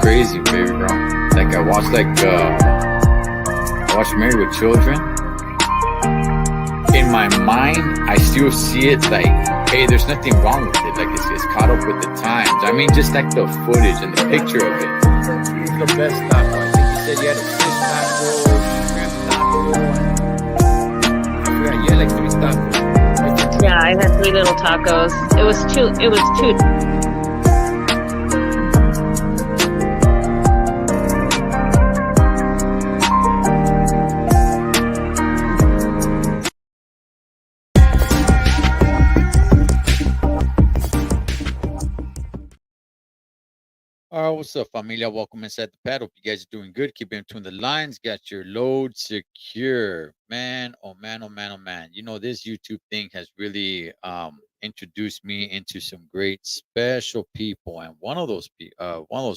crazy, baby girl. Like I watched Married with Children. In my mind, I still see it like, hey, there's nothing wrong with it. Like it's caught up with the times. I mean, just like the footage and the picture of it. It's the best taco. I think you said you had a fish taco, shrimp taco. I forgot you had like 3 tacos. Yeah, I had 3 little tacos. It was two. All right, what's up, familia? Welcome inside the pad. Hope you guys are doing good. Keep in between the lines. Got your load secure. Man, oh man, oh man, oh man. You know, this YouTube thing has really introduced me into some great special people. And one of those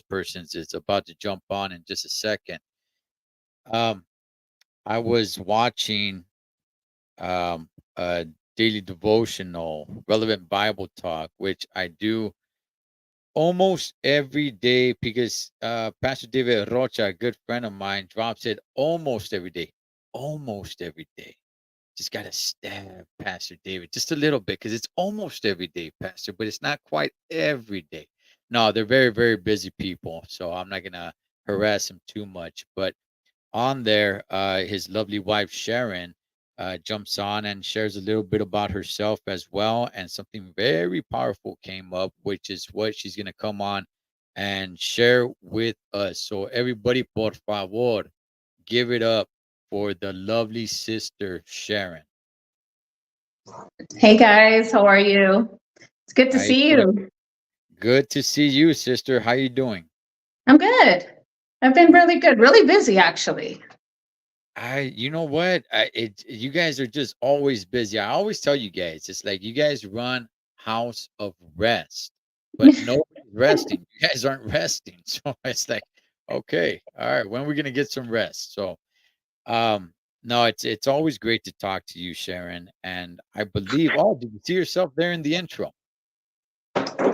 persons is about to jump on in just a second. Um, I was watching a daily devotional, relevant Bible talk, which I do almost every day because Pastor David Rocha, a good friend of mine, drops it almost every day. Almost every day. Just got to stab Pastor David just a little bit because it's almost every day, Pastor, but it's not quite every day. No, they're very, very busy people. So I'm not going to harass them too much. But on there, his lovely wife, Sharon, jumps on and shares a little bit about herself as well. And something very powerful came up, which is what she's going to come on and share with us. So, everybody, por favor, give it up for the lovely Sister Sharon. Hey guys, how are you? It's good to see you. Good to see you, sister. How you doing? I'm good. I've been really good, really busy actually. You know what? You guys are just always busy. I always tell you guys, it's like you guys run house of rest, but nobody's resting. You guys aren't resting. So it's like, okay, all right, when are we gonna get some rest? So no, it's always great to talk to you, Sharon. And I believe, oh, did you see yourself there in the intro?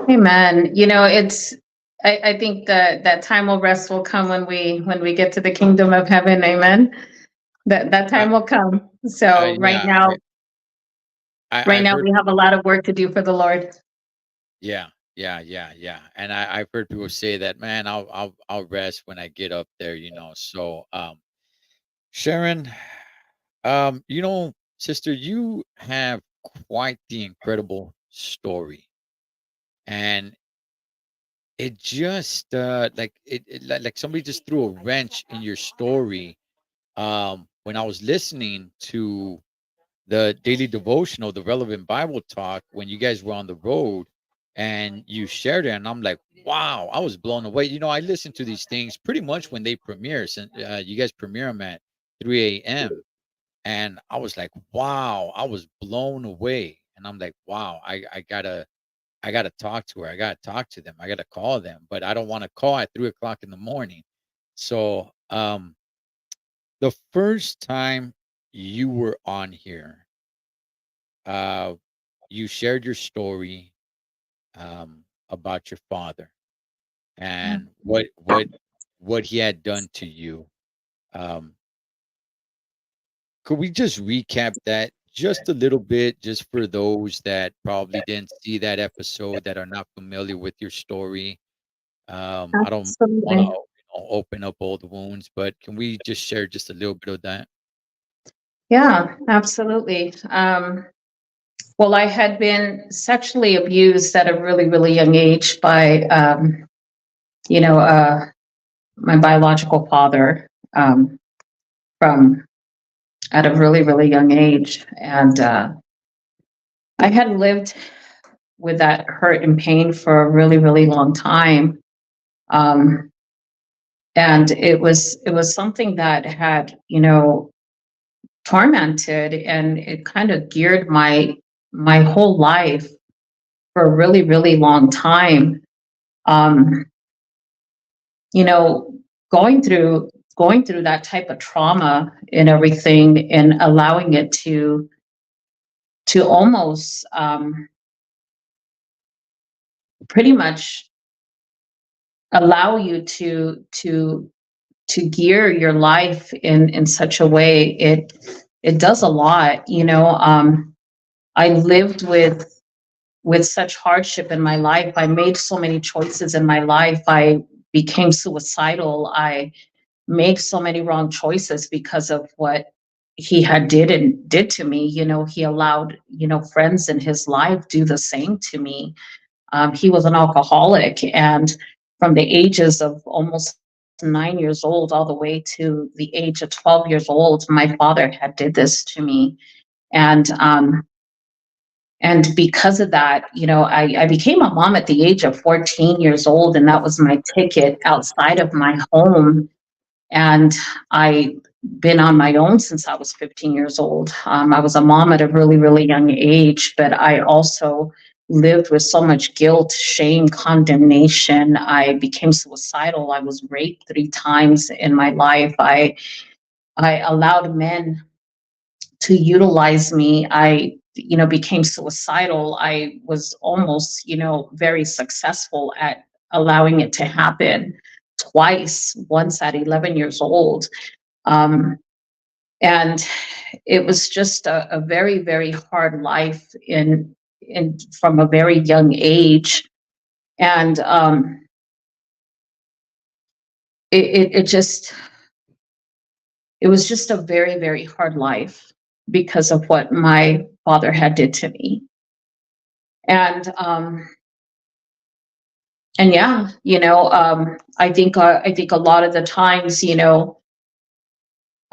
Amen. You know, I think that time of rest will come when we get to the kingdom of heaven. Amen. That time will come. So right Yeah, now, I've heard, we have a lot of work to do for the Lord. yeah, yeah. And I've heard people say that, man, I'll rest when I get up there, you know. So Sharon, you know, sister, you have quite the incredible story. And it just like somebody just threw a wrench in your story. When I was listening to the daily devotional, the relevant Bible talk, when you guys were on the road and you shared it, and I'm like, wow, I was blown away. You know, I listen to these things pretty much when they premiere, since you guys premiere them at 3 a.m. And I was like, wow, I was blown away. And I'm like, wow, I gotta talk to her. I gotta talk to them. I gotta call them, but I don't want to call at 3 o'clock in the morning. So the first time you were on here, uh, you shared your story about your father and what he had done to you. Um, could we just recap that just a little bit, just for those that probably didn't see that episode, that are not familiar with your story? I don't want Absolutely. to open up all the wounds, but can we just share just a little bit of that? Yeah, absolutely. Well, I had been sexually abused at a really, really young age by, you know, my biological father, from at a really, really young age. And I had lived with that hurt and pain for a really, really long time. Um, and it was something that had, you know, tormented, and it kind of geared my whole life for a really, really long time. Um, you know, going through that type of trauma and everything, and allowing it to almost pretty much allow you to gear your life in such a way. It does a lot, you know. I lived with such hardship in my life. I made so many choices in my life. I became suicidal. I made so many wrong choices because of what he had did to me. You know, he allowed, you know, friends in his life do the same to me. He was an alcoholic, and from the ages of almost 9 years old all the way to the age of 12 years old, my father had did this to me. And and because of that, you know, I became a mom at the age of 14 years old, and that was my ticket outside of my home. And I been on my own since I was 15 years old. I was a mom at a really, really young age, but I also lived with so much guilt, shame, condemnation. I became suicidal. I was raped 3 times in my life. I allowed men to utilize me. I, you know, became suicidal. I was almost, you know, very successful at allowing it to happen twice, once at 11 years old. Um, and it was just a very, very hard life in from a very young age. And it just, it was just a very, very hard life because of what my father had did to me. And and yeah, you know, I think a lot of the times, you know,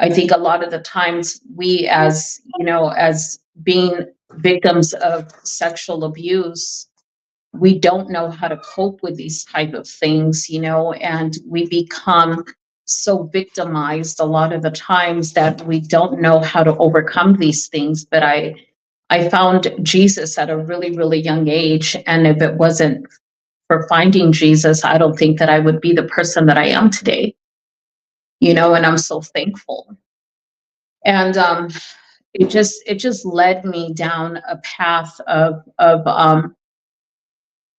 I think a lot of the times we, as you know, as being victims of sexual abuse, we don't know how to cope with these type of things, you know, and we become so victimized a lot of the times that we don't know how to overcome these things. But I found Jesus at a really, really young age, and if it wasn't for finding Jesus, I don't think that I would be the person that I am today, you know, and I'm so thankful. And it just led me down a path of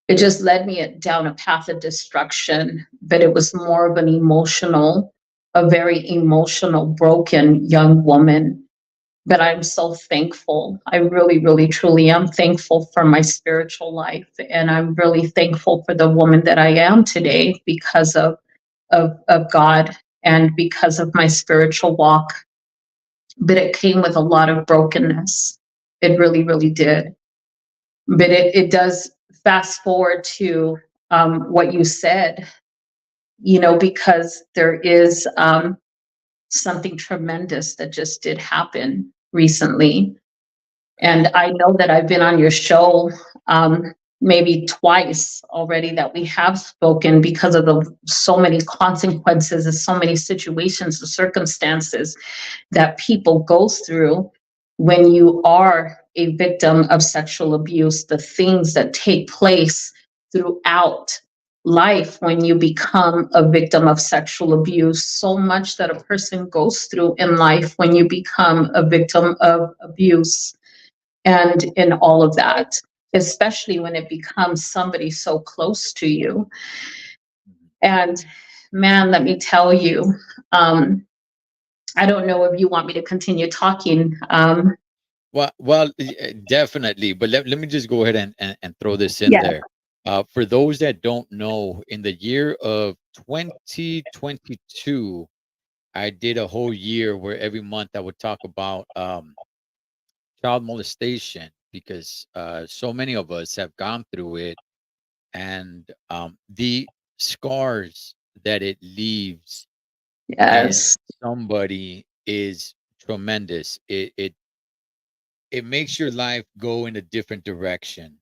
it just led me down a path of destruction. But it was more of an emotional, a very emotional, broken young woman. But I'm so thankful. I really, really, truly am thankful for my spiritual life, and I'm really thankful for the woman that I am today because of God and because of my spiritual walk. But it came with a lot of brokenness. It really, really did. But it does fast forward to what you said, you know, because there is something tremendous that just did happen recently. And Right. I know that I've been on your show maybe twice already, that we have spoken because of the so many consequences and so many situations and circumstances that people go through when you are a victim of sexual abuse, the things that take place throughout life when you become a victim of sexual abuse, so much that a person goes through in life when you become a victim of abuse, and in all of that, especially when it becomes somebody so close to you. Mhm. And man, let me tell you, um, I don't know if you want me to continue talking. Definitely. But let me just go ahead and throw this in Yeah. there. For those that don't know, in the year of 2022, I did a whole year where every month I would talk about child molestation, because so many of us have gone through it, and the scars that it leaves in Yes. somebody is tremendous. It makes your life go in a different direction.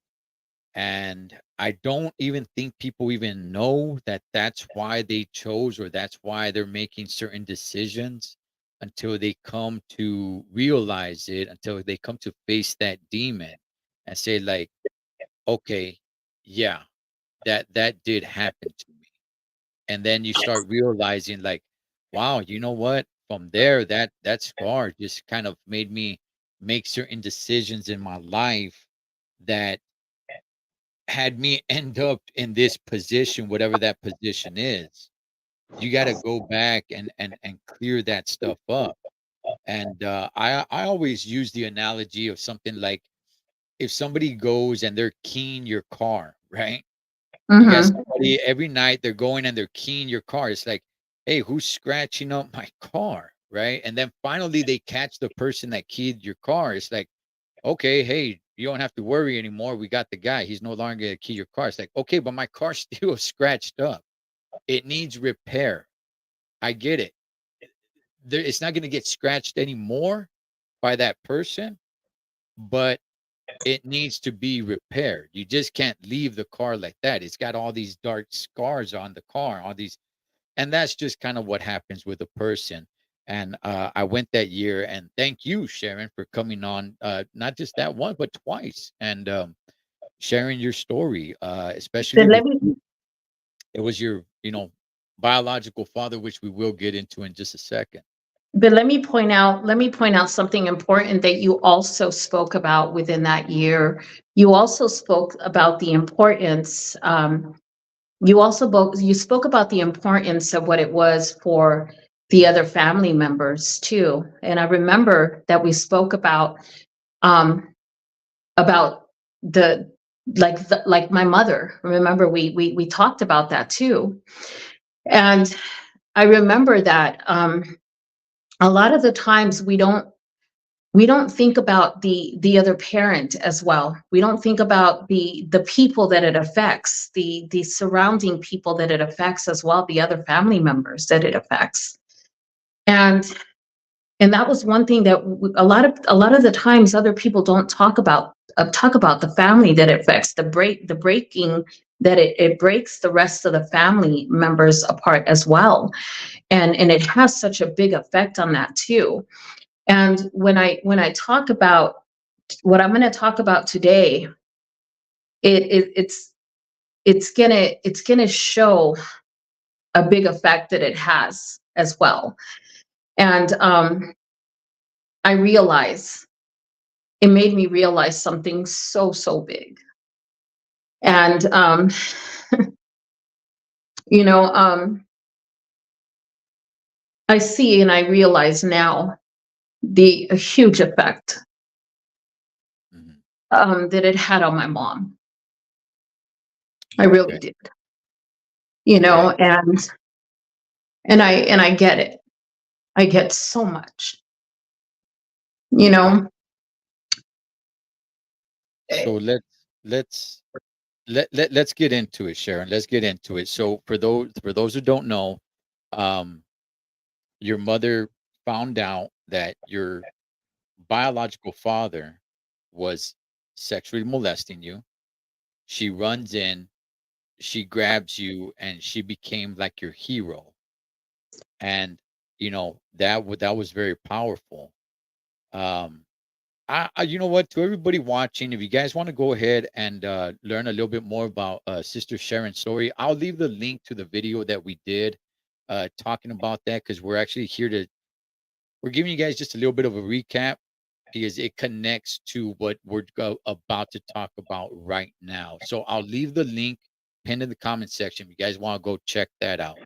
And I don't even think people even know that that's why they chose, or that's why they're making certain decisions, until they come to realize it, until they come to face that demon and say, like, okay, yeah, that did happen to me. And then you start realizing, like, wow, you know what? From there, that scar just kind of made me make certain decisions in my life that had me end up in this position, whatever that position is. You got to go back and clear that stuff up. And I always use the analogy of something like if somebody goes and they're keying your car, right? You got Mm-hmm. somebody every night they're going and they're keying your car. It's like, hey, who's scratching up my car, right? And then finally they catch the person that keyed your car. It's like, okay, hey, you don't have to worry anymore. We got the guy. He's no longer gonna key your car. It's like, okay, but my car's still scratched up. It needs repair. I get it. It's not gonna get scratched anymore by that person, but it needs to be repaired. You just can't leave the car like that. It's got all these dark scars on the car, all these, and that's just kind of what happens with a person. And I went that year, and thank you, Sharon, for coming on, not just that one, but twice, and sharing your story, especially But with let me it was your, biological father, which we will get into in just a second. but let me point out something important that you also spoke about within that year. You also spoke about the importance. You spoke about the importance of what it was for the other family members too. And I remember that we spoke um, about the like my mother. Remember we talked about that too. And I remember that a lot of the times we don't think about the other parent as well. We don't think about the people that it affects, the surrounding people that it affects as well, the other family members that it affects. And that was one thing that a lot of the times other people don't talk about the family that it affects, the breaking that it breaks the rest of the family members apart as well. And it has such a big effect on that too. And when I talk about what I'm going to talk about today, it's it's gonna show a big effect that it has as well. And I realize it made me realize something so big. And you know, I see and I realize now the a huge effect Mhm. that it had on my mom. I really Okay. did. Okay. And I get it. I get so much. You Okay. know, So Eh, let's let's get into it, Sharon. Let's get into it. So for those who don't know, um, your mother found out that your biological father was sexually molesting you. She runs in, she grabs you, and she became like your hero. And that was very powerful. Um, you know what? To everybody watching, if you guys want to go ahead and learn a little bit more about Sister Sharon's story, I'll leave the link to the video that we did talking about that because we're giving you guys just a little bit of a recap because it connects to what we're about to talk about right now. So I'll leave the link pinned in the comment section. If you guys want to go check that out.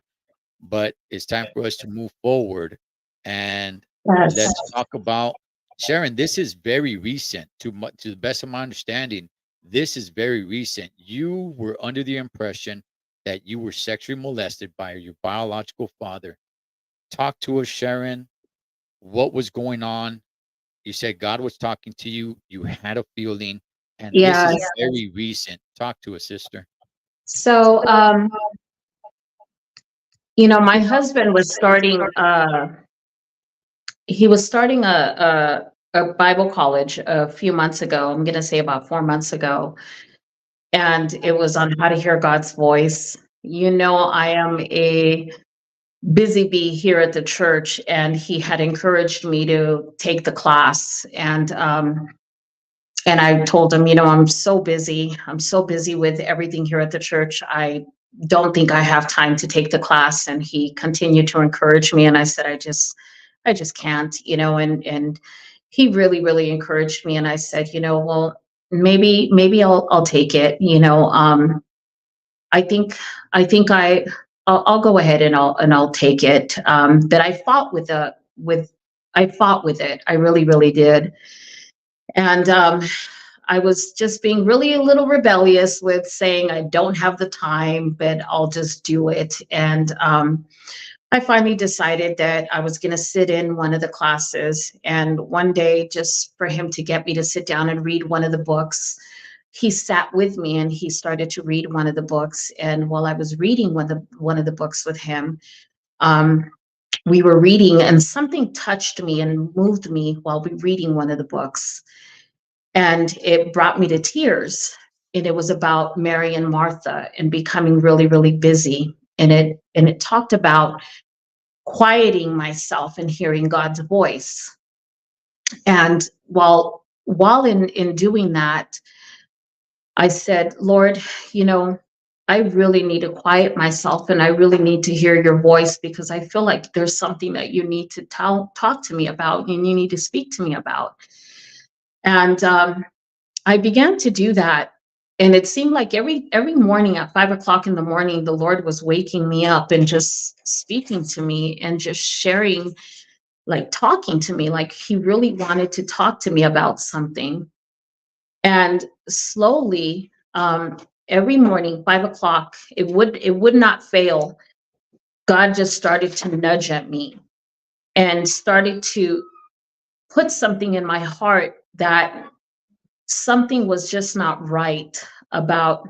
But it's time for us to move forward and yes. let's talk about Sharon. This is very recent, to the best of my understanding. This is very recent. You were under the impression that you were sexually molested by your biological father. Talk to us, Sharon. What was going on? You said God was talking to you. You had a feeling, and this is Yes. very recent. Talk to us, sister. So, my husband was starting, he was starting a Bible college a few months ago. I'm going to say about 4 months ago. And it was on how to hear God's voice. I am a busy bee here at the church, and he had encouraged me to take the class. And I told him, I'm so busy. I'm so busy with everything here at the church. I don't think I have time to take the class. And he continued to encourage me. And I said, I just can't, and he really, really encouraged me. And I said, well, maybe I'll take it. I think I think I'll go ahead and I'll take it. That I fought with I fought with it. I really really did, and I was just being really a little rebellious with saying I don't have the time, but I'll just do it. And I finally decided that I was going to sit in one of the classes. And one day, just for him to get me to sit down and read one of the books, he sat with me and he started to read one of the books. And while I was reading one of the books with him, um, we were reading, and something touched me and moved me while we were reading one of the books, and it brought me to tears. And it was about Mary and Martha and becoming really really busy. And it talked about quieting myself and hearing God's voice. And while in doing that, I said, Lord, you know, I really need to quiet myself and I really need to hear your voice, because I feel like there's something that you need to talk to me about and you need to speak to me about. And I began to do that. And it seemed like every morning at 5 o'clock in the morning, the Lord was waking me up and just speaking to me and just sharing, like talking to me, like he really wanted to talk to me about something. And slowly, every morning, 5 o'clock, it would not fail. God just started to nudge at me and started to put something in my heart that something was just not right about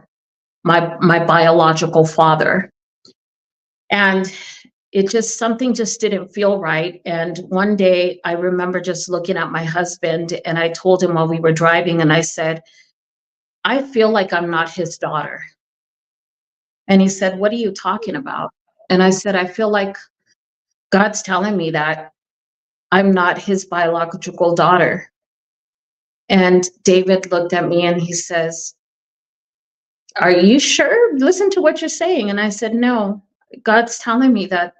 my biological father. And it just, something just didn't feel right. And one day I remember just looking at my husband and I told him while we were driving, and I said, I feel like I'm not his daughter. And he said, what are you talking about? And I said, I feel like God's telling me that I'm not his biological daughter. And David looked at me and he says, are you sure? Listen to what you're saying. And I said, no, God's telling me that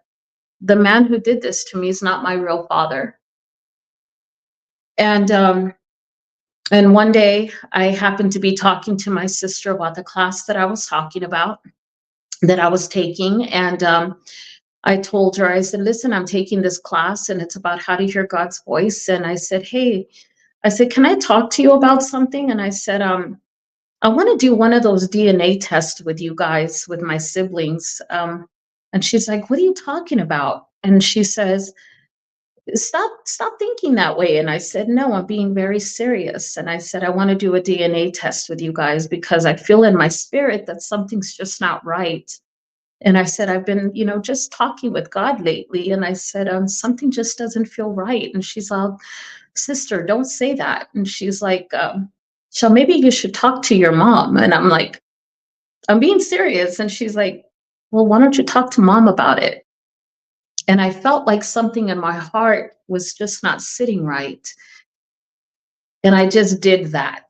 the man who did this to me is not my real father. And one day I happened to be talking to my sister about the class that I was talking about, that I was taking. And I told her, I said, listen, I'm taking this class and it's about how to hear God's voice. And I said, hey, I said, can I talk to you about something? And I said, I want to do one of those DNA tests with you guys, with my siblings. And she's like, what are you talking about? And she says, stop thinking that way. And I said, no, I'm being very serious. And I said, I want to do a DNA test with you guys because I feel in my spirit that something's just not right. And I said, I've been, just talking with God lately. And I said, something just doesn't feel right. And she's all, sister, don't say that. And she's like, so maybe you should talk to your mom. And I'm like, I'm being serious. And she's like, well, why don't you talk to mom about it? And I felt like something in my heart was just not sitting right. And I just did that.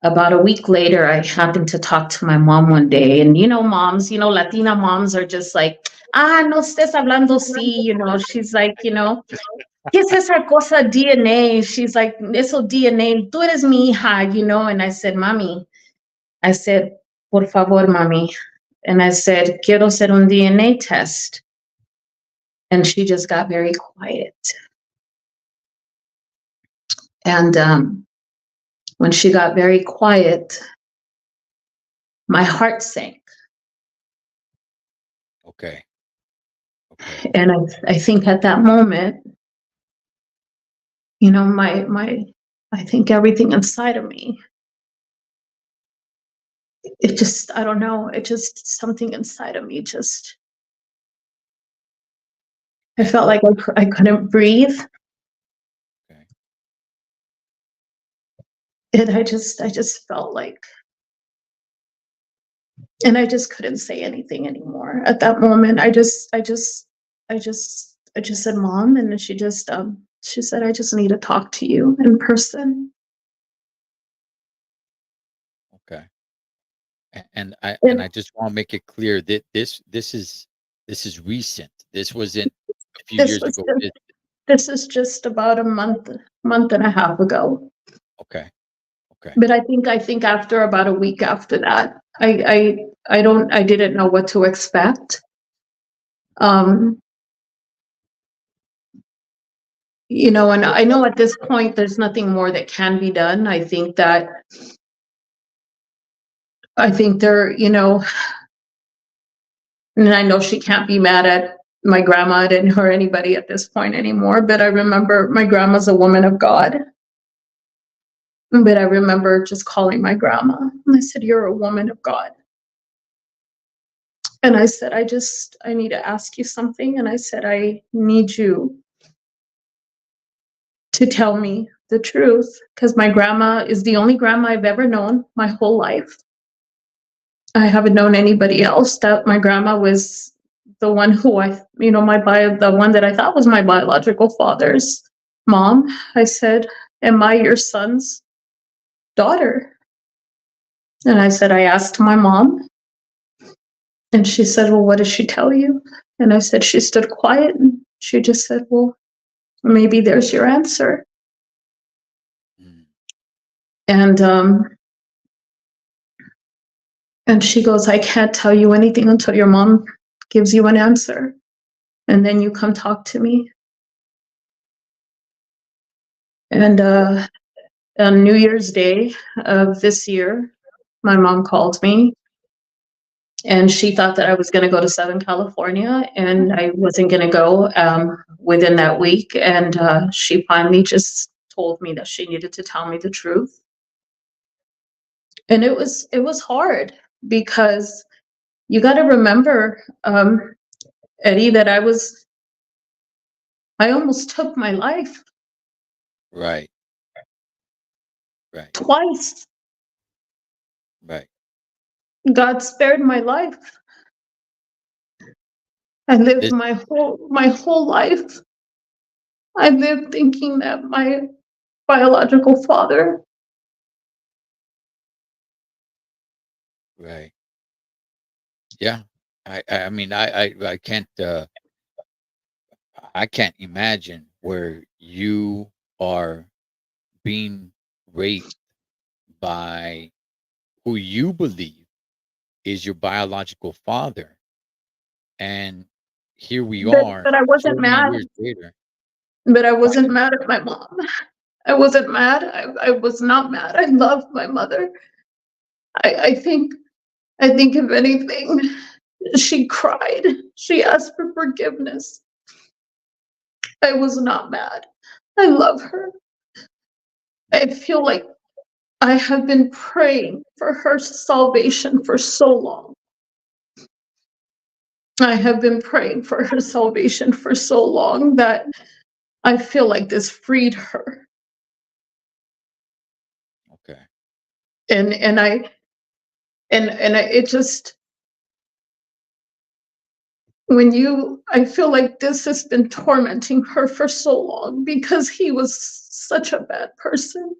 About a week later, I happened to talk to my mom one day. And moms, Latina moms are just like, no estés hablando así, she's like, ¿qué es esa cosa DNA? She's like, eso DNA, tú eres mi hija, And I said, mami, I said, por favor, mami. And I said, quiero hacer un DNA test. And she just got very quiet. And when she got very quiet, my heart sank. Okay. Okay. And I think at that moment, my I think everything inside of me, it just, I don't know, it just, something inside of me just, I And felt like I couldn't breathe. okay. And I just felt like, and I just couldn't say anything anymore at that moment. I just said, mom. And then she said, I just need to talk to you in person. Okay. And I And just want to make it clear that this is recent. This wasn't a few this years was ago. just, this is just about a month and a half ago. Okay. Okay. But I think after about a week after that, I didn't know what to expect. Um, and I know at this point there's nothing more that can be done. I think there, and I know she can't be mad at my grandma and or anybody at this point anymore, but I remember my grandma's a woman of God. But I remember just calling my grandma and I said, "You're a woman of God." And I said, I need to ask you something. And I said, "I need you to tell me the truth, because my grandma is the only grandma I've ever known my whole life. I haven't known anybody else. That my grandma was the one who the one that I thought was my biological father's mom." I said, "Am I your son's daughter?" And I said, "I asked my mom." And she said, "Well, what did she tell you?" And I said, she stood quiet and she just said, "Well, maybe there's your answer." Mm. And she goes, "I can't tell you anything until your mom gives you an answer. And then you come talk to me." And on New Year's Day of this year, my mom called me and she thought that I was going to go to Southern California and I wasn't going to go within that week. And she finally just told me that she needed to tell me the truth. And it was hard because you got to remember, Eddie, that I almost took my life Right. Right. twice. Right. God spared my life. I lived This. my whole life. I lived thinking that my biological father. Right. Yeah. I mean, I can't imagine where you are being raped by who you believe is your biological father, and here we But are but I so wasn't many mad. years later. But I Right. wasn't mad at my mom. I wasn't mad. I was not mad. I loved my mother. I, I think I think if anything, she cried. She asked for forgiveness. I was not mad. I love her. I feel like I have been praying for her salvation for so long. I have been praying for her salvation for so long that I feel like this freed her. Okay. And it just, I feel like this has been tormenting her for so long because he was such a bad person.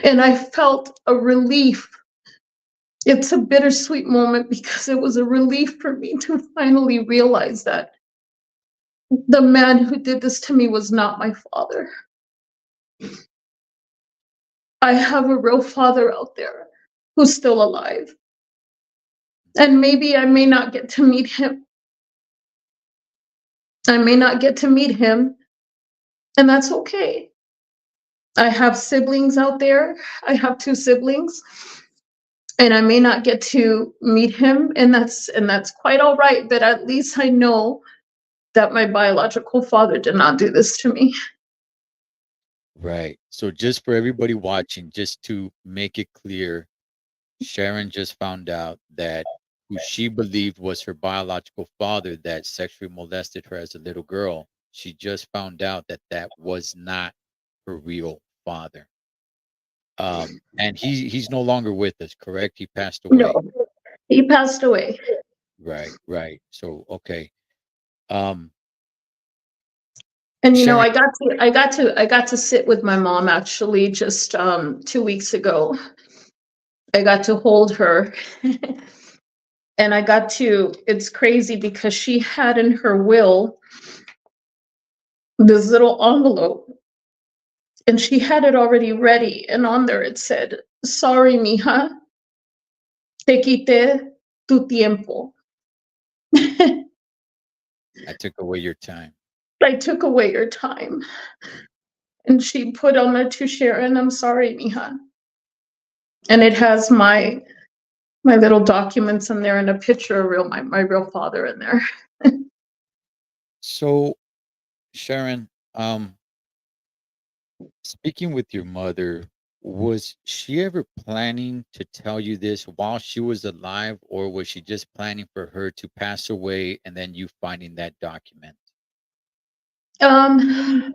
And I felt a relief. It's a bittersweet moment because it was a relief for me to finally realize that the man who did this to me was not my father. I have a real father out there who's still alive. And maybe I may not get to meet him. I may not get to meet him, and that's okay. I have siblings out there. I have two siblings, and I may not get to meet him, and that's quite all right, but at least I know that my biological father did not do this to me. Right. So just for everybody watching, just to make it clear, Sharon just found out that who she believed was her biological father that sexually molested her as a little girl, she just found out that that was not her real father. And he's no longer with us, correct? He passed away. No, he passed away. Right, right. So okay. Um, And Sharon, I got to sit with my mom actually just 2 weeks ago. I got to hold her. And it's crazy because she had in her will this little envelope, And she had it already ready. And on there it said, "Sorry, mija, te quité tu tiempo." I took away your time. I took away your time. And she put on there to Sharon, "I'm sorry, mija." And it has my little documents in there and a picture of my real father in there. So, Sharon, speaking with your mother, was she ever planning to tell you this while she was alive, or was she just planning for her to pass away and then you finding that document? Um,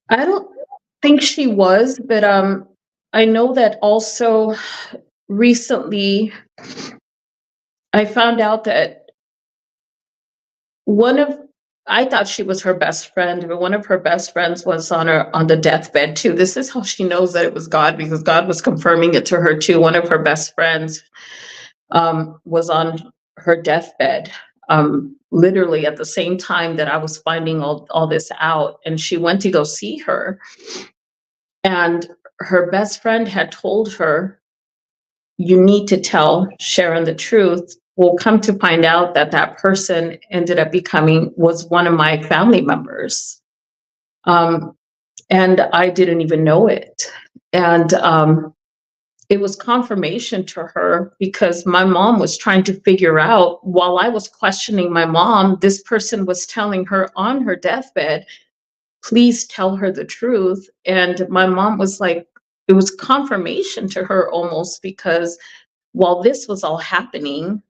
I don't think she was, but I know that also recently I found out that one of I thought she was her best friend, but one of her best friends was on the deathbed too. This is how she knows that it was God, because God was confirming it to her too. One of her best friends was on her deathbed, literally at the same time that I was finding all this out. And she went to go see her. And her best friend had told her, "You need to tell Sharon the truth." We'll come to find out that that person ended up was one of my family members. Um, and I didn't even know it. And it was confirmation to her, because my mom was trying to figure out, while I was questioning my mom, this person was telling her on her deathbed, "Please tell her the truth." And my mom was like, it was confirmation to her almost, because while this was all happening,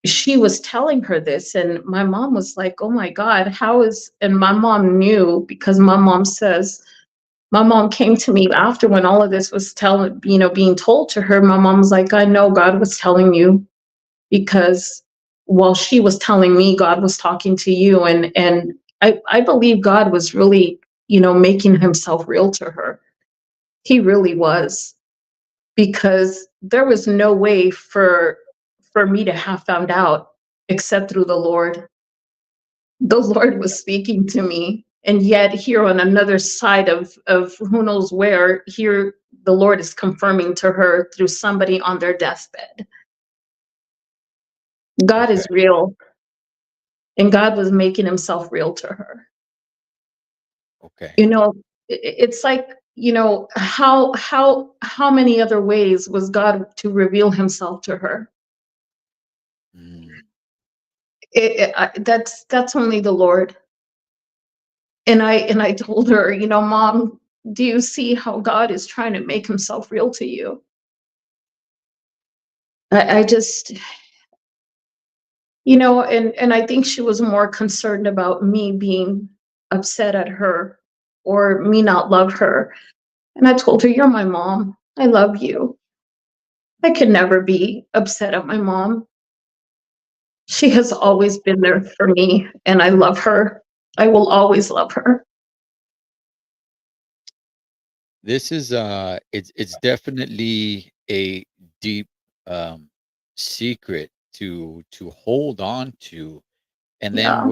she was telling her this. And my mom was like, "Oh my God, how is," and my mom knew, because my mom came to me after, when all of this was being told to her. My mom was like, "I know God was telling you, because while she was telling me, God was talking to you." And I believe God was really, making himself real to her. He really was, because there was no way for me to have found out except through the Lord. The Lord was speaking to me. And yet here on another side of who knows where, here the Lord is confirming to her through somebody on their deathbed. God Okay. is real, and God was making himself real to her. Okay. You know, it's like, how many other ways was God to reveal himself to her? Mm, That's only the Lord. And I told her, "Mom, do you see how God is trying to make himself real to you?" I just, and I think she was more concerned about me being upset at her, or me not love her. And I told her, "You're my mom. I love you. I could never be upset at my mom. She has always been there for me, and I love her. I will always love her." this is it's definitely a deep um secret to hold on to. Yeah.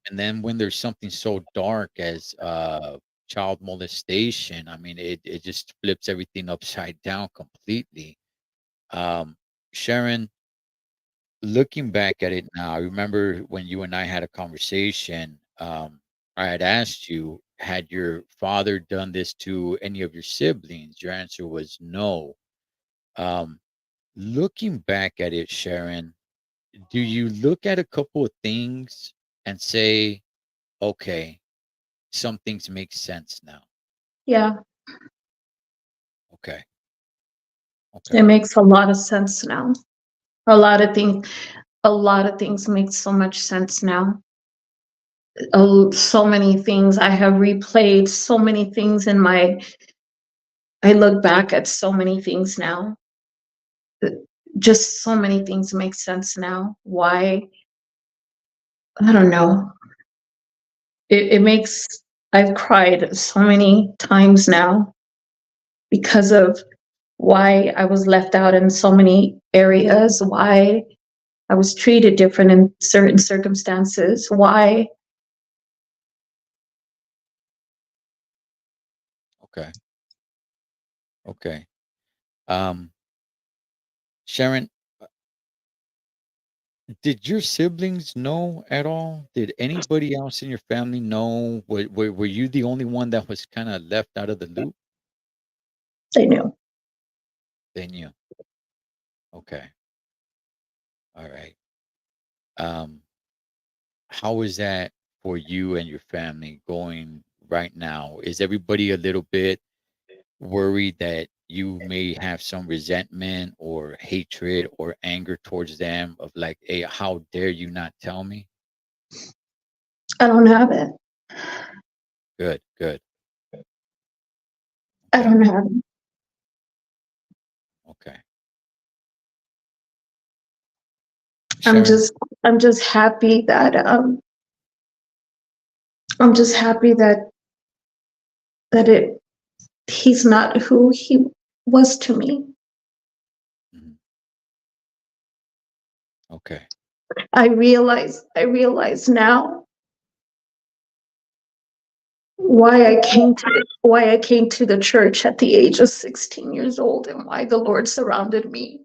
And then when there's something so dark as, child molestation, I mean, it just flips everything upside down completely. Um, Sharon, looking back at it now, I remember when you and I had a conversation, I had asked you, had your father done this to any of your siblings? Your answer was no. Um, Looking back at it, Sharon, do you look at a couple of things and say, okay, some things make sense now. Yeah. Okay. It Okay. makes a lot of sense now. A lot of things, a lot of things make so much sense now. So many things I have replayed, so many things I look back at so many things now. Uh, Just so many things make sense now. Why? I don't know. It makes, I've cried so many times now because of why I was left out in so many areas, why I was treated different in certain circumstances, why Okay. Okay. Um, Sharon, did your siblings know at all? Did anybody else in your family know? Were you the only one that was kind of left out of the loop? They knew. They knew. Okay. All right. Um, how is that for you and your family going right now? Is everybody a little bit worried that you may have some resentment or hatred or anger towards them of like, hey, how dare you not tell me? I don't have it. Good, good. I Okay, don't have it. okay. I'm Sharon, just I'm just happy that I'm just happy that it he's not who he was to me. mhm, okay. I realize now why I came to the church at the age of 16 years old and why the Lord surrounded me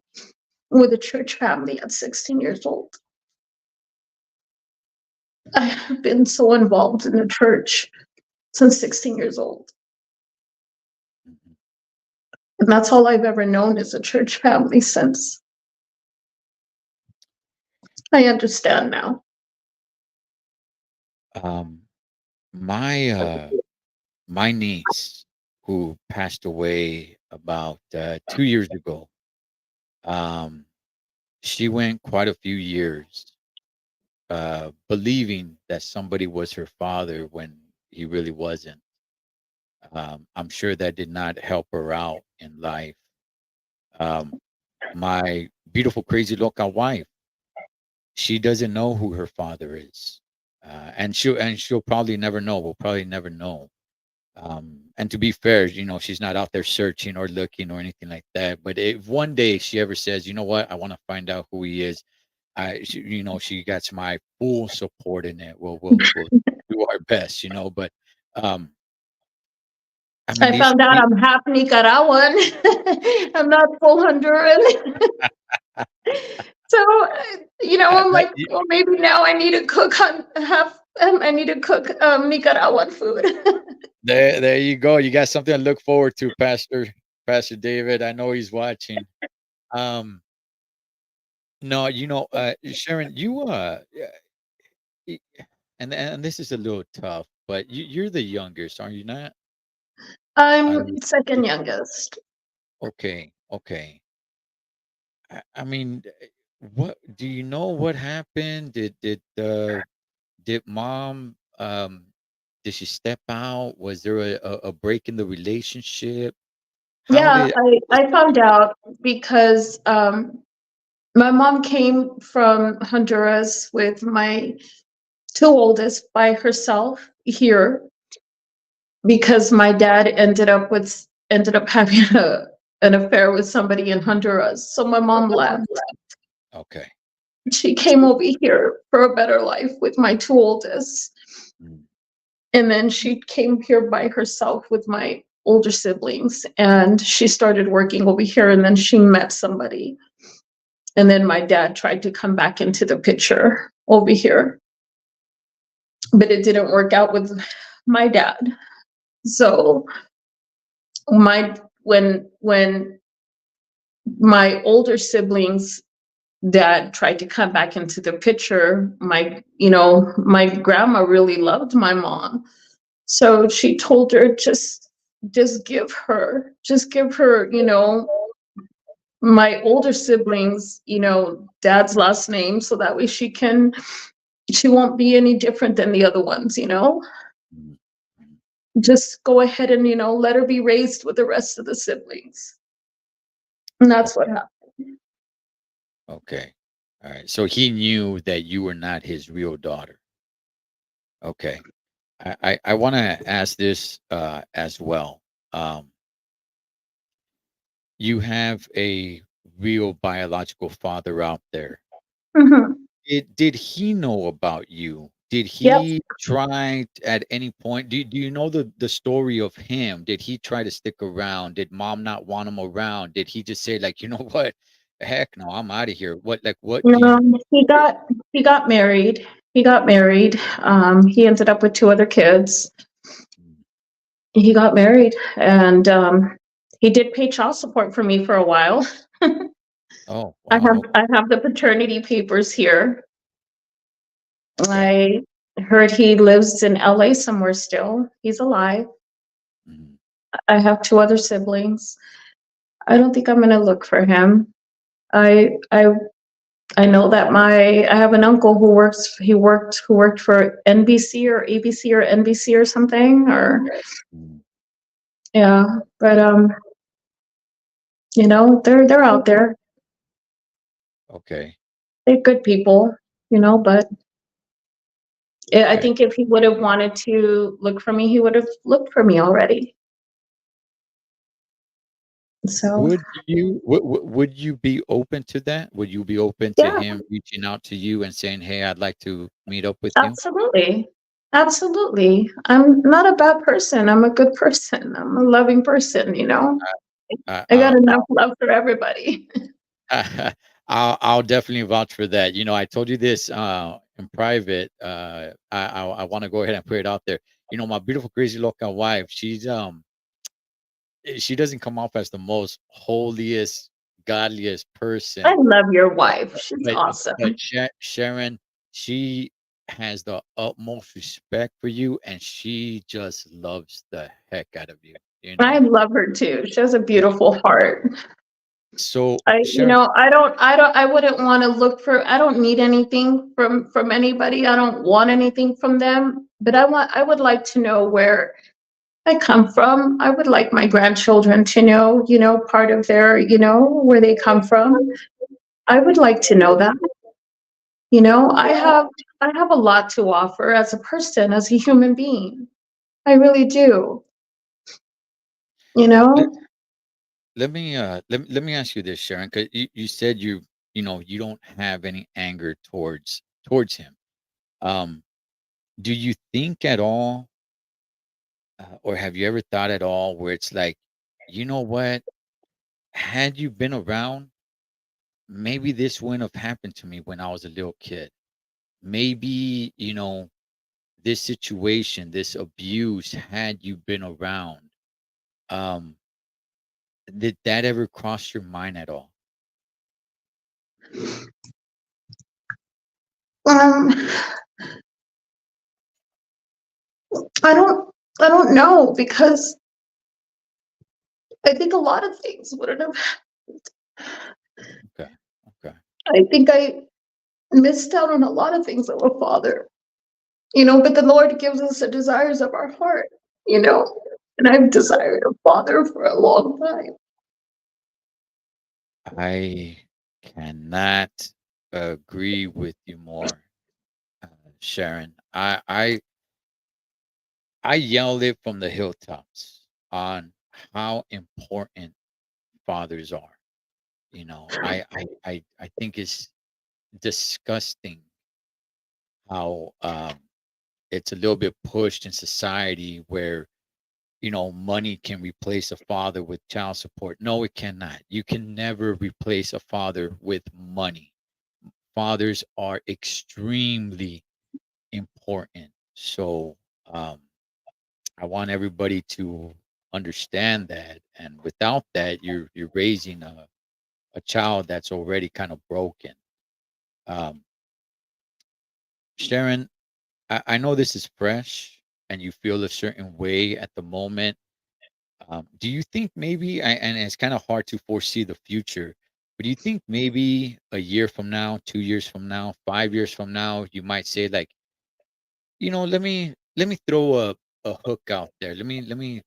with a church family at 16 years old. I have been so involved in the church since 16 years old. Mhm. And that's all I've ever known is a church family since. I understand now. Um, my my niece who passed away about 2 years ago, um, she went quite a few years believing that somebody was her father when he really wasn't. I'm sure that did not help her out in life. Um, my beautiful, crazy loca wife, she doesn't know who her father is, and she'll probably never know. We'll probably never know. And to be fair, she's not out there searching or looking or anything like that. But if one day she ever says, you know what, I want to find out who he is, she gets my full support in it. We'll do our best, But um, I mean, I found out I'm half Nicaraguan. I'm not full Honduran. So, I'm that, like, well, maybe now I need to cook on half. I need to cook Nicaraguan food. there you go. You got something to look forward to, Pastor David. I know he's watching. Um, no, Sharon, y- and this is a little tough, but you're the youngest, are you not? Are I'm you? second youngest. Okay, okay. I mean, what do you know? What happened? Did mom did she step out? Was there a break in the relationship? How Yeah, did I found out because my mom came from Honduras with my two oldest by herself here because my dad ended up having an affair with somebody in Honduras. So my mom left. okay. She came over here for a better life with my two oldest. Mm, And then she came here by herself with my older siblings and she started working over here and then she met somebody. And then my dad tried to come back into the picture over here, but it didn't work out with my dad. So my when my older siblings dad tried to come back into the picture, my grandma really loved my mom. So she told her just give her, my older siblings, dad's last name so that way she won't be any different than the other ones. mm, mm. Just go ahead and, let her be raised with the rest of the siblings. And that's what Okay, happened. okay. All right. So he knew that you were not his real daughter. Okay. I want to ask this as well. Um, you have a real biological father out there. Mhm. Did he know about you Did Yep. he try at any point? Do you know the story of him? Did he try to stick around? Did mom not want him around? Did he just say like, you know what? Heck no, I'm out of here. What do you? He got married. He got married. He ended up with two other kids. Mm. He got married, and he did pay child support for me for a while. Oh I wow. have Okay. I have the paternity papers here. Okay. I heard he lives in LA somewhere still. He's alive. Mhm. I have two other siblings. I don't think I'm going to look for him. I I I know that my I have an uncle who worked for NBC or ABC or NBC or something, or Mm. yeah, but they're out there. Okay. They're good people, but I Okay. think if he would have wanted to look for me, he would have looked for me already. So, Would you be open to that? Would you be open to yeah, him reaching out to you and saying, "Hey, I'd like to meet up with you"? absolutely. Absolutely. I'm not a bad person. I'm a good person. I'm a loving person. I, I got I, enough love for everybody. I'll definitely vouch for that. You know, I told you this in private. I want to go ahead and put it out there. You know, my beautiful, crazy local wife. She doesn't come off as the most holiest, godliest I person, love your wife. She's but awesome. Sharon, she has the utmost respect for you, and she just loves the heck out of you. You I know, love her too. She has a yeah. beautiful heart. So I, you Sharon, know, I wouldn't want to look for, I don't need anything from anybody. I don't want anything from them, but I would like to know where I come from. I would like my grandchildren to know, part of where they come from. I would like to know that. I have a lot to offer as a person, as a human being. I really do, you let, know? let me ask you this, Sharon, because you said you don't have any anger towards him. Um, do you think at all, or have you ever thought at all, where it's like, you know what? Had you been around, maybe this wouldn't have happened to me when I was a little kid. Maybe, this situation, this abuse, had you been around, um, did that ever cross your mind at all? Um, I don't I don't know because I think a lot of things wouldn't have. Okay. Okay. I think I missed out on a lot of things of a father, but the Lord gives us the desires of our heart, you know. And I've desired a father for a long time. I cannot agree with you more, uh, Sharon. I yelled it from the hilltops on how important fathers are. I think it's disgusting how it's a little bit pushed in society where money can replace a father with child support. No, it cannot. You can never replace a father with money. Fathers are extremely important. So um, I want everybody to understand that. And without that, you're raising a child that's already kind of broken. Um, Sharon, I know this is fresh and you feel a certain way at the moment. Do you think maybe, and it's kind of hard to foresee the future, but do you think maybe a year from now, 2 years from now, 5 years from now, you might say like, let me throw a hook out there. Let me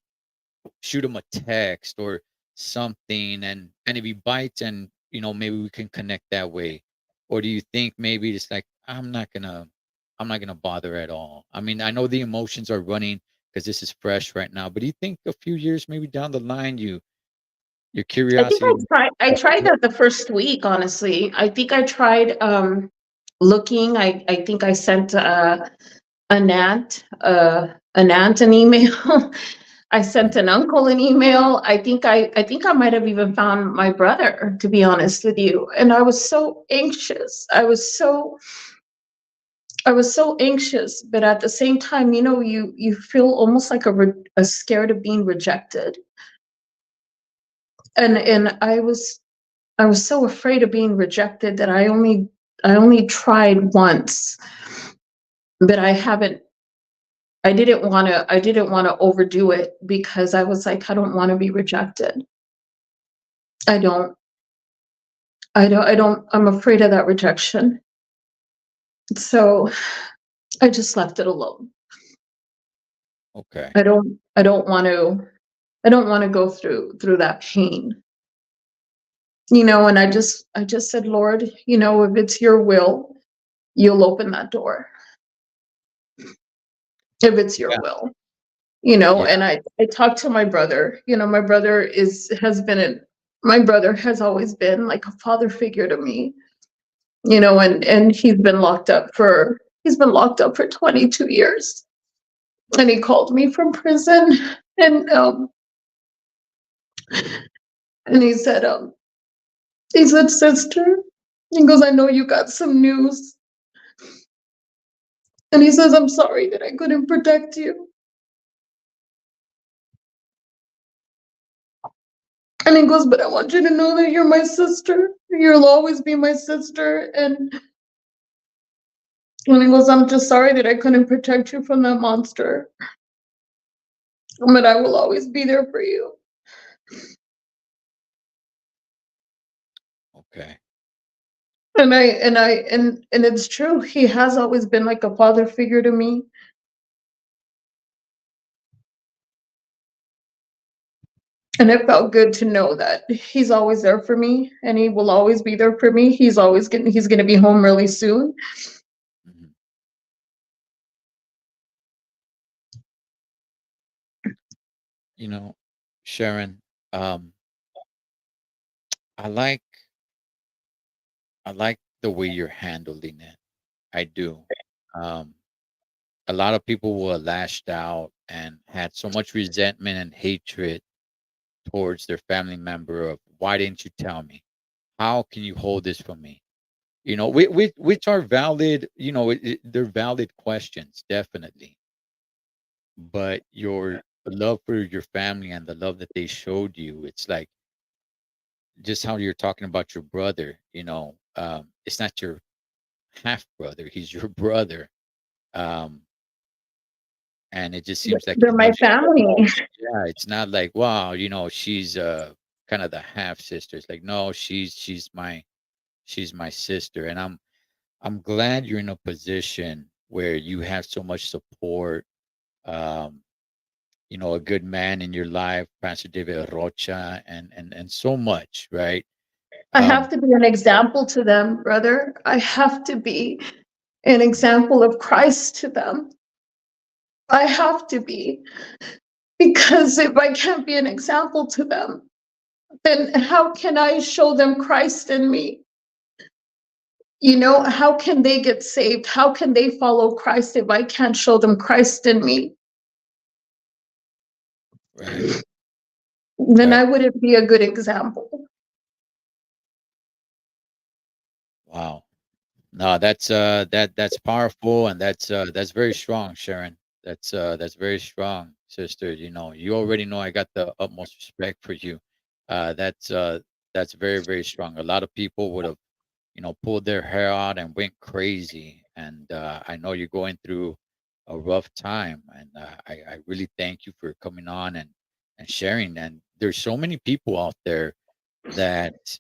shoot him a text or something, and if he bites, and maybe we can connect that way. Or do you think maybe it's like, I'm not gonna bother at all? I mean, I know the emotions are running because this is fresh right now, but do you think a few years maybe down the line, your I think curiosity I will tried I pick tried up? that the first week, honestly. I think I tried looking. I think I sent an aunt an email. I sent an uncle an email. I think I might have even found my brother, to be honest with you. And I was so anxious. I was so anxious, but at the same time, you feel almost like a scared of being rejected. And I was so afraid of being rejected that I only tried once, but I didn't want to overdo it because I was like, I don't want to be rejected. I don't I'm afraid of that rejection. So I just left it alone. Okay. I don't want to go through that pain. And I just said, Lord, if it's your will, you'll open that door. If it's your Yeah. will. Yeah. And I talked to my brother. My brother has always been like a father figure to me. And he's been locked up for 22 years. And he called me from prison, and and he said, sister, he goes, I know you got some news. And he says, I'm sorry that I couldn't protect you. And he goes, but I want you to know that you're my sister. You'll always be my sister. And he goes, I'm just sorry that I couldn't protect you from that monster. But I will always be there for you. Okay. And it's true. He has always been like a father figure to me. And it felt good to know that he's always there for me and he will always be there for me. He's gonna be home really soon. Mhm. You know, Sharon, um, I like I like the way you're handling it. I do. Um, a lot of people were lashed out and had so much resentment and hatred towards their family member of why didn't you tell me? How can you hold this from me? Which are valid, they're valid questions, definitely. But your love for your family and the love that they showed you, it's like just how you're talking about your brother, it's not your half brother, he's your brother. Um, and it just seems like he They're my loves you so family. much. Yeah, it's not like, wow, she's kind of the half sister. It's like, no, she's my sister. And I'm glad you're in a position where you have so much support. Um, a good man in your life, Pastor David Rocha, and so much, right? I have Um, to be an example to them, brother. I have to be an example of Christ to them. I have to be. Because if I can't be an example to them, then how can I show them Christ in me? How can they get saved? How can they follow Christ if I can't show them Christ in me? right, Then right. I wouldn't be a good example. Wow. No, that's powerful and that's very strong, Sharon. That's very strong, sister. You already know I got the utmost respect for you. That's very, very strong. A lot of people would have, pulled their hair out and went crazy. And I know you're going through a rough time, and I really thank you for coming on and sharing. And there's so many people out there that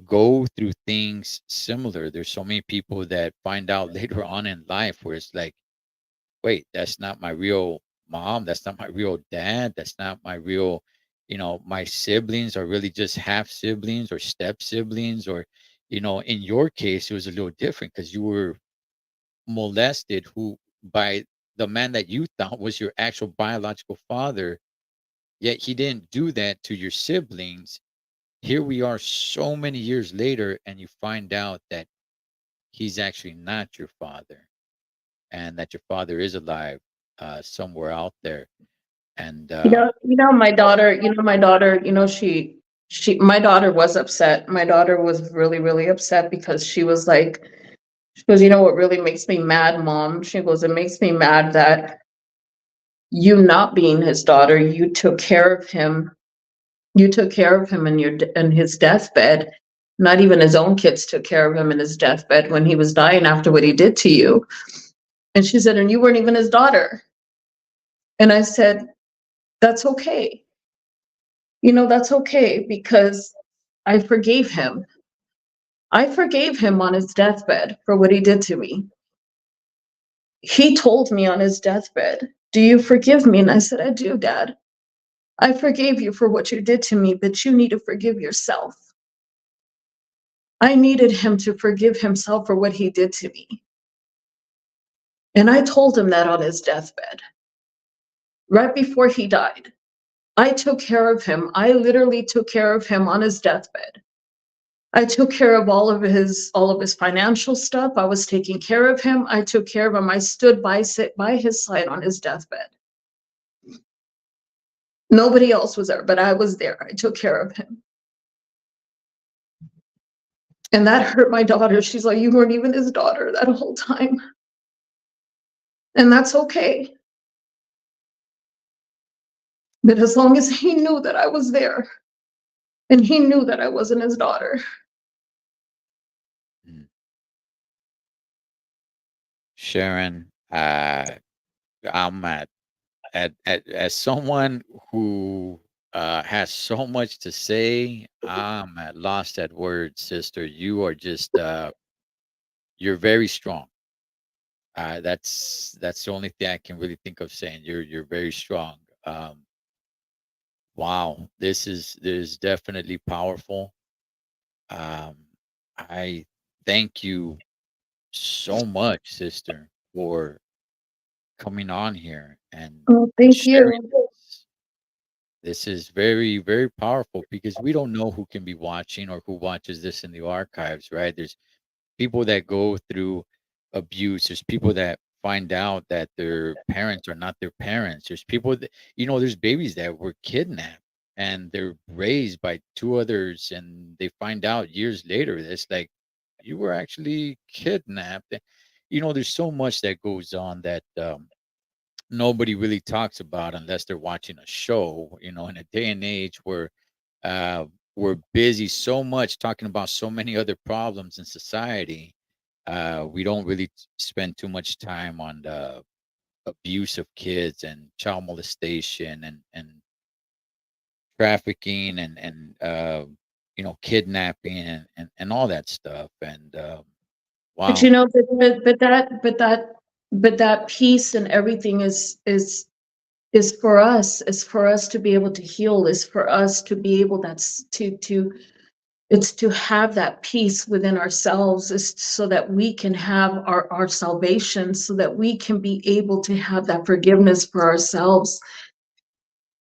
go through things similar. There's so many people that find out later on in life where it's like, wait, that's not my real mom. That's not my real dad. That's not my real, my siblings are really just half siblings or step siblings. Or, in your case, it was a little different because you were molested by the man that you thought was your actual biological father. Yet he didn't do that to your siblings. Here we are so many years later, and you find out that he's actually not your father, and that your father is alive somewhere out there. And My daughter, my daughter, my daughter was upset. My daughter was really, really upset because she goes, what really makes me mad, Mom? She goes, it makes me mad that you not being his daughter, you took care of him. You took care of him in his deathbed. Not even his own kids took care of him in his deathbed when he was dying after what he did to you. And she said, and you weren't even his daughter. And I said, that's okay. That's okay because I forgave him. I forgave him on his deathbed for what he did to me. He told me on his deathbed, do you forgive me? And I said, I do, Dad. I forgave you for what you did to me, but you need to forgive yourself. I needed him to forgive himself for what he did to me. And I told him that on his deathbed, right before he died. I took care of him. I literally took care of him on his deathbed. I took care of all of his financial stuff. I was taking care of him. I took care of him. I stood by his side on his deathbed. Nobody else was there, but I was there. I took care of him. And that hurt my daughter. She's like, you weren't even his daughter that whole time. And that's okay. But as long as he knew that I was there and he knew that I wasn't his daughter. mm, Sharon, I'm as someone who has so much to say, I'm at lost at words, sister. You are just you're very strong. That's the only thing I can really think of saying. You're very strong. Wow, this is definitely powerful. Um, I thank you so much, sister, for coming on here Oh, and thank sharing you. this. This is very, very powerful because we don't know who can be watching or who watches this in the archives, right? There's people that go through abuse. There's people that find out that their parents are not their parents. There's people that, there's babies that were kidnapped and they're raised by two others and they find out years later that's like, you were actually kidnapped. And, there's so much that goes on that nobody really talks about unless they're watching a show, in a day and age where uh, we're busy so much talking about so many other problems in society. We don't really spend too much time on the abuse of kids and child molestation and trafficking and kidnapping and all that stuff. And But wow. that peace and everything is for us to be able to heal, is for us to be able that's to it's to have that peace within ourselves, is so that we can have our salvation, so that we can be able to have that forgiveness for ourselves.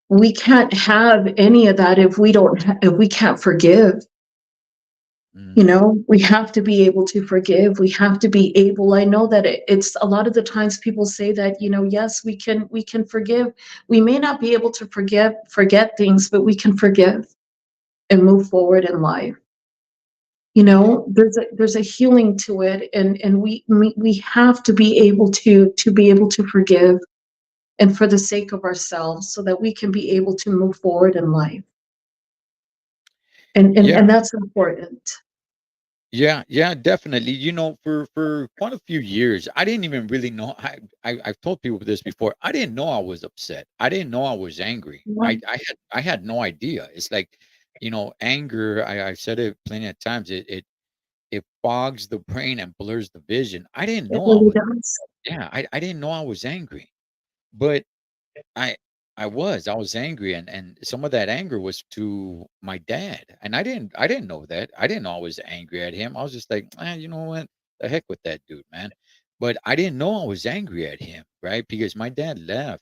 We can't have any of that if we can't forgive. Mm, We have to be able to forgive. We have to be able, I know that it's a lot of the times people say that, yes, we can forgive. We may not be able to forget things, but we can forgive and move forward in life. There's a healing to it, and we have to be able to forgive, and for the sake of ourselves, so that we can be able to move forward in life. And yeah. that's important. Yeah, yeah, definitely. For quite a few years, I didn't even really know. I've told people this before. I didn't know I was upset. I didn't know I was angry. I had no idea. It's like, anger. I've said it plenty of times. It fogs the brain and blurs the vision. I didn't It know I really was. does. Yeah, I didn't know I was angry, but I I was angry, and some of that anger was to my dad, and I didn't know that. I didn't know I was angry at him. I was just like, you know what? The heck with that dude, man. But I didn't know I was angry at him, right? Because my dad left,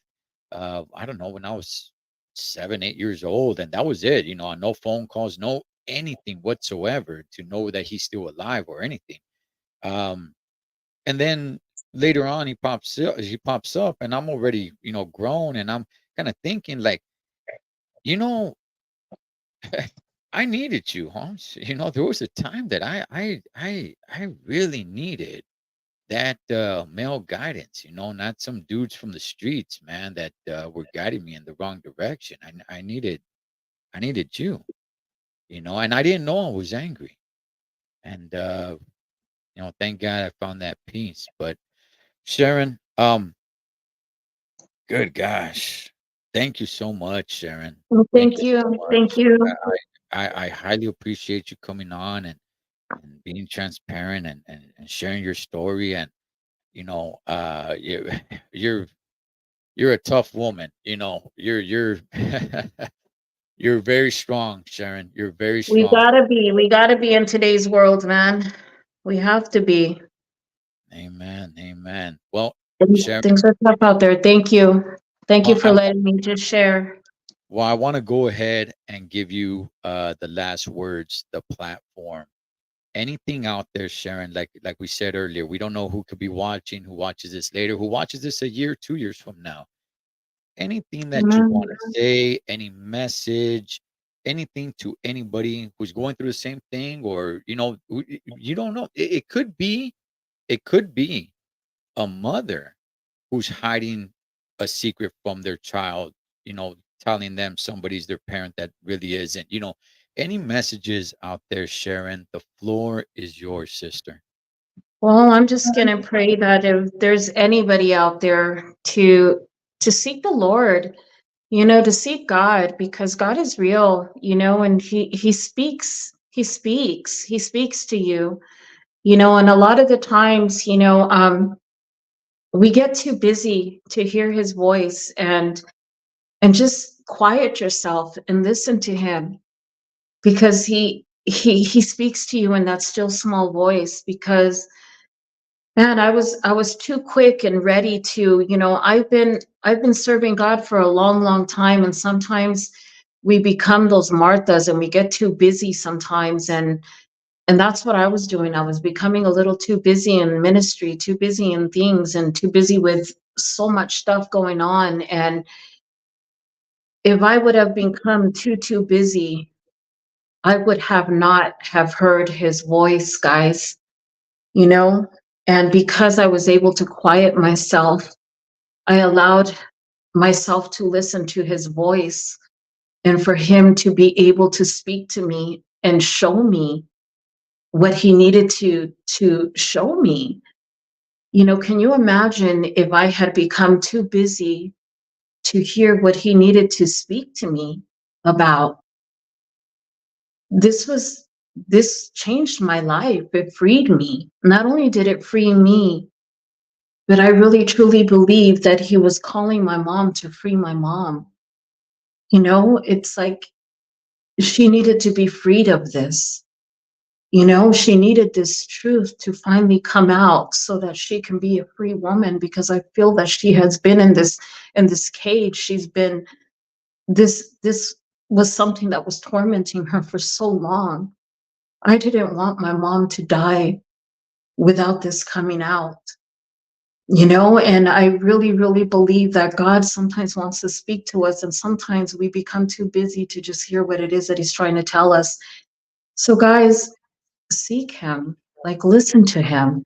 I don't know, when I was 7, 8 years old, and that was it. No phone calls, no anything whatsoever to know that he's still alive or anything. Um, and then later on, he pops up, and I'm already, grown, and I'm kind of thinking like, you know, I needed you, Holmes. There was a time that I really needed that male guidance. Not some dudes from the streets, man, that were guiding me in the wrong direction. I needed you, and I didn't know I was angry. And thank God I found that peace. But Sharon, good gosh, thank you so much, Sharon. Well, Thank thank you so you. Thank much. you. I highly appreciate you coming on and being transparent and sharing your story. And you you're you're a tough woman. You're you're very strong, Sharon. You're very We strong. gotta be. We gotta be in today's world, man. We have to be. Amen. Amen. Well, Things Sharon, things are tough out there. Thank you. Thank you well, for letting me just share. I want to go ahead and give you the last words, the platform. Anything out there, Sharon, like we said earlier, we don't know who could be watching, who watches this later, who watches this a year, 2 years from now. Anything that you want Amen. to say, any message, anything to anybody who's going through the same thing, or you don't know. It could be a mother who's hiding a secret from their child, telling them somebody's their parent that really isn't. Any messages out there, Sharon? The floor is yours, sister. Well, I'm just gonna pray that if there's anybody out there to seek the Lord, to seek God, because God is real, and He speaks. He speaks to you, and a lot of the times, we get too busy to hear His voice, and just quiet yourself and listen to Him, because He speaks to you in that still small voice. Because man, I was too quick and ready to, I've been serving God for a long, long time, and sometimes we become those Marthas and we get too busy sometimes, and that's what I was doing. I was becoming a little too busy in ministry, too busy in things, and too busy with so much stuff going on. And if I would have become too busy, I would have not have heard his voice, guys, you know? And because I was able to quiet myself, I allowed myself to listen to his voice, and for him to be able to speak to me and show me what he needed to show me. Can you imagine if I had become too busy to hear what he needed to speak to me about? This was this changed my life. It freed me. Not only did it free me, but I really truly believe that he was calling my mom to free my mom. It's like she needed to be freed of this. She needed this truth to finally come out so that she can be a free woman, because I feel that she has been in this cage. She's been this was something that was tormenting her for so long. I didn't want my mom to die without this coming out. And I really, really believe that God sometimes wants to speak to us, and sometimes we become too busy to just hear what it is that he's trying to tell us. So guys, seek him, like listen to him.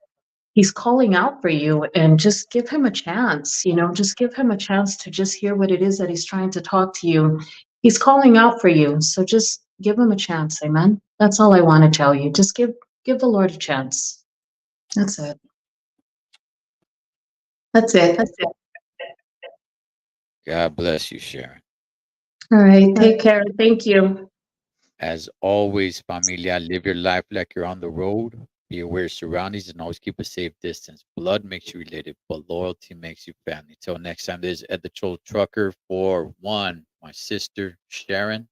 He's calling out for you, and just give him a chance, just give him a chance to just hear what it is that he's trying to talk to you. He's calling out for you. So just give him a chance. Amen. That's all I want to tell you. Just give the Lord a chance. That's it. That's it. God bless you, Sharon. All right. Take care. Thank you. As always, familia, live your life like you're on the road. Be aware of surroundings and always keep a safe distance. Blood makes you related, but loyalty makes you family. Till next time, this is Ed the Troll Trucker for one. My sister Sharon,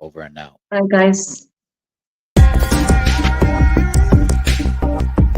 over and out. Bye, guys.